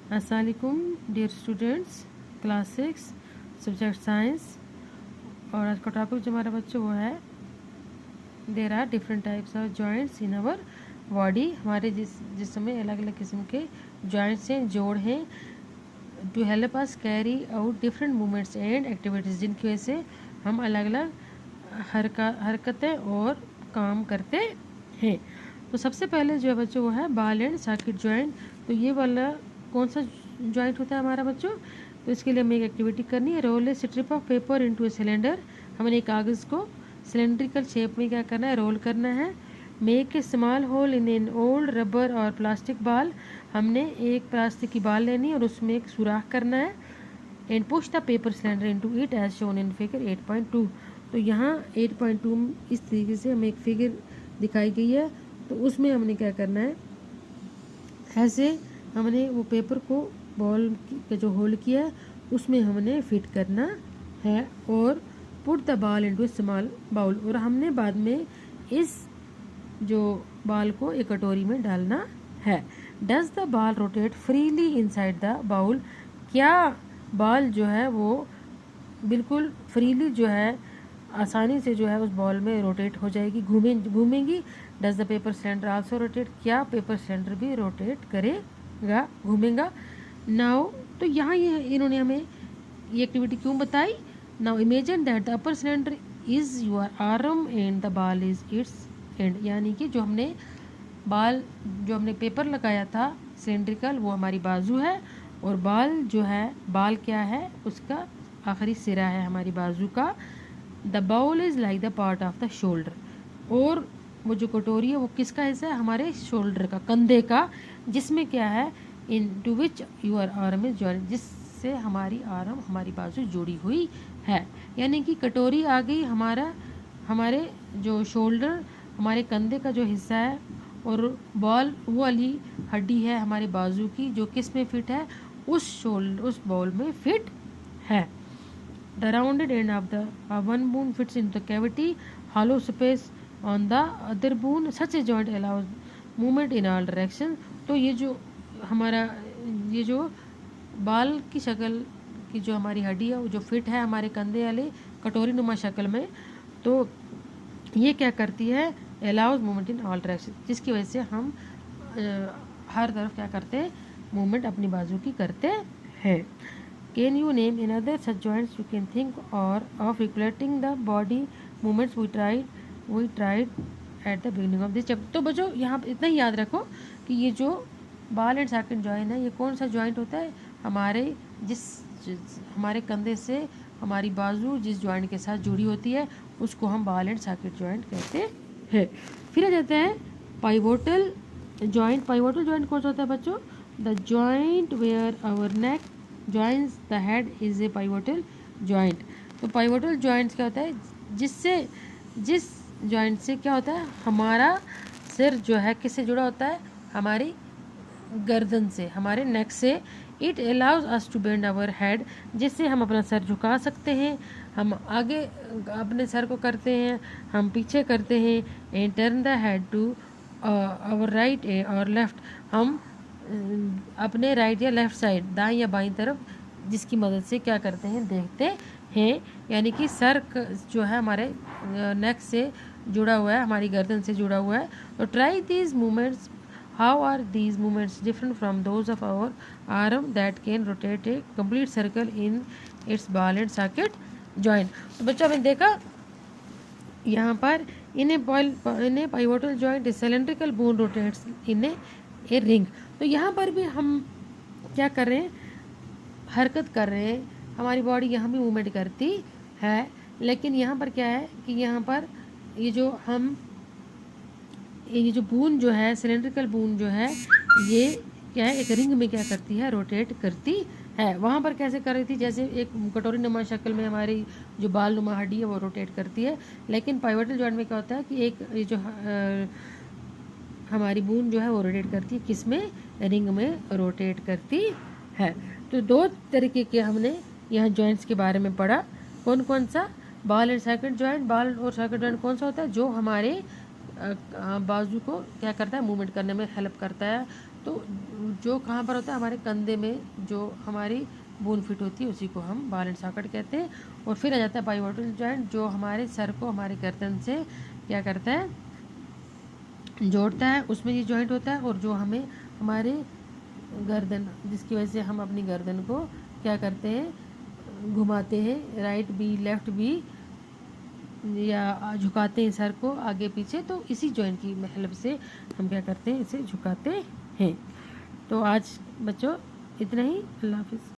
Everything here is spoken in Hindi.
अस्सलाम वालेकुम dear students, class 6 subject science. और आज का टॉपिक जो हमारा बच्चों वो है there are different types of joints in our body. हमारे जिस्म में अलग अलग किस्म के जॉइंट्स हैं, जोड़ हैं, to help us carry out different movements and activities, जिनकी वजह से हम अलग अलग हरकतें और काम करते हैं। तो सबसे पहले जो है बच्चों वो है बॉल एंड सॉकेट जॉइंट। तो ये वाला कौन सा जॉइंट होता है हमारा बच्चों? तो इसके लिए हमें एक एक्टिविटी करनी है। Roll a strip of paper into a cylinder. हमने एक कागज़ को सिलेंड्रिकल शेप में क्या करना है, रोल करना है। Make a small hole in an old rubber or plastic ball. हमने एक प्लास्टिक की बॉल लेनी है और उसमें एक सुराख करना है। And push the paper cylinder into it as shown in figure 8.2। तो यहाँ 8.2 इस तरीके से हमें एक फिगर दिखाई गई है। तो उसमें हमने क्या करना है, ऐसे हमने वो पेपर को बॉल का जो होल किया है उसमें हमने फिट करना है और put the ball into small bowl. और हमने बाद में इस जो बॉल को एक कटोरी में डालना है। Does the ball rotate freely inside the bowl? क्या बॉल जो है वो बिल्कुल फ्रीली जो है आसानी से जो है उस बॉल में रोटेट हो जाएगी, घूमेंगी? Does the paper cylinder also rotate? क्या पेपर सिलेंडर भी रोटेट करेगा, घूमेगा? नाउ तो यहाँ ये इन्होंने हमें ये एक्टिविटी क्यों बताई? Now imagine that the upper cylinder is your arm and the ball is it's and. यानी कि जो हमने पेपर लगाया था सिलेंड्रिकल वो हमारी बाजू है और बॉल क्या है, उसका आखिरी सिरा है हमारी बाजू का। The bowl is like the part of the shoulder. और वो जो कटोरी है वो किसका हिस्सा है? हमारे शोल्डर का, कंधे का, जिसमें क्या है, into which your arm is joint, जिससे हमारी आर्म, हमारी बाजू जुड़ी हुई है। यानी कि कटोरी आ गई हमारे जो शोल्डर, हमारे कंधे का जो हिस्सा है, और बॉल वो वाली हड्डी है हमारी बाजू की जो किस में फिट है, उस बॉल में फिट है। The rounded end of the one bone fits into the cavity, hollow space on the other bone. Such a joint allows movement in all directions. तो ये जो बाल की शक्ल की जो हमारी हड्डी है वो जो फिट है हमारे कंधे वाले कटोरी नुमा शक्ल में, तो ये क्या करती है, allows movement in all direction, जिसकी वजह से हम हर तरफ क्या करते हैं, मूवमेंट अपनी बाजू की करते हैं। Can you name another such joints you can think or of regulating the body movements we tried at the beginning of this chapter? तो बच्चों यहाँ पे इतना ही याद रखो कि ये जो बॉल एंड सॉकेट जॉइंट है ये कौन सा जॉइंट होता है, हमारे कंधे से हमारी बाजू जिस जॉइंट के साथ जुड़ी होती है उसको हम बॉल एंड सॉकेट जॉइंट कहते हैं। फिर आ जाते हैं पाइवोटल जॉइंट। पाइवोटल जॉइंट कौन सा होता है बच्चों? The joint where our neck joints the head is a pivotal joint. तो पाइवोटल जॉइंट्स क्या होता है, जिस जॉइंट से क्या होता है, हमारा सिर जो है किससे जुड़ा होता है, हमारी गर्दन से, हमारे नेक से। It allows us to bend our head, जिससे हम अपना सर झुका सकते हैं, हम आगे अपने सर को करते हैं, हम पीछे करते हैं। And turn the head to our right or left, हम अपने राइट या लेफ़्ट साइड, दाएं या बाईं तरफ, जिसकी मदद से क्या करते हैं, देखते हैं। यानी कि सर जो है हमारे नेक से जुड़ा हुआ है, हमारी गर्दन से जुड़ा हुआ है। तो try these movements, how are these movements different from those of our arm that can rotate a complete circle in its ball and socket joint. तो बच्चों हमने देखा यहाँ पर in pivotal joint cylindrical bone rotates in a ring. तो यहाँ पर भी हम क्या कर रहे हैं, हरकत कर रहे हैं, हमारी बॉडी यहाँ भी मूवमेंट करती है। लेकिन यहाँ पर क्या है कि यहाँ पर ये जो बून जो है, सिलेंड्रिकल बून जो है, ये क्या है, एक रिंग में क्या करती है, रोटेट करती है। वहाँ पर कैसे कर रही थी, जैसे एक कटोरी नुमा शक्ल में हमारी जो बाल नुमा हड्डी है वो रोटेट करती है। लेकिन पाइवोटल जॉइंट में क्या होता है कि एक ये जो हमारी बून जो है वो रोटेट करती है, किस में, रिंग में रोटेट करती है। तो दो तरीके के हमने यहाँ जॉइंट्स के बारे में पढ़ा। कौन कौन सा? Ball and socket joint. Ball और सॉकेट जॉइंट कौन सा होता है, जो हमारे बाजू को क्या करता है, मूवमेंट करने में हेल्प करता है, तो जो कहाँ पर होता है, हमारे कंधे में जो हमारी बोन फिट होती है उसी को हम बॉल एंड सॉकेट कहते हैं। और फिर आ जाता है पाइवोटल जॉइंट, जो हमारे सर को हमारे गर्दन से क्या करता है, जोड़ता है। उसमें ये जॉइंट होता है, और जो हमें हमारे गर्दन, जिसकी वजह से हम अपनी गर्दन को क्या करते हैं, घुमाते हैं, राइट भी लेफ़्ट भी, या झुकाते हैं सर को आगे पीछे, तो इसी जॉइंट की हेल्प से हम क्या करते हैं, इसे झुकाते हैं। तो आज बच्चों इतना ही। अल्लाह हाफिज़।